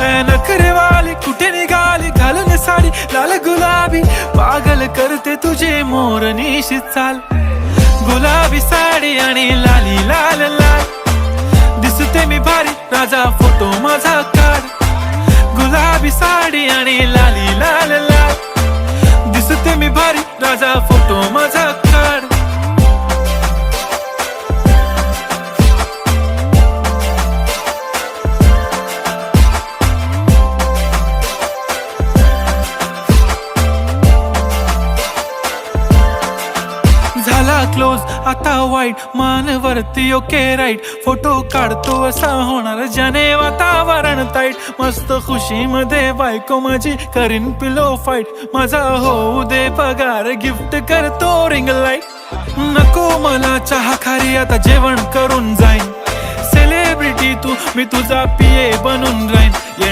नखरेवाली कुठे निघाली घालून साडी लाल गुलाबी, पागल करते तुझे मोरनीशी चाल. गुलाबी साडी आणि लाली लाल लाल, दिसते मी भारी राजा फोटो माझा काढ. गुलाबी साडी आणि लाली लाल लाल, दिसते मी भारी राजा फोटो माझा काढ. झाला क्लोज आता वाईट, मानवरती ओके राईट. फोटो काढतो असा होणार ज्याने वातावरण ताईट. मस्त खुशी मध्ये बायको माझी करीन पिलो फाईट. माझा होऊ दे पगार गिफ्ट करतो रिंग लाईट. नको मला चहा खारी आता जेवण करून जाईन. सेलिब्रिटी तू मी तुझा पिये बनून राहीन.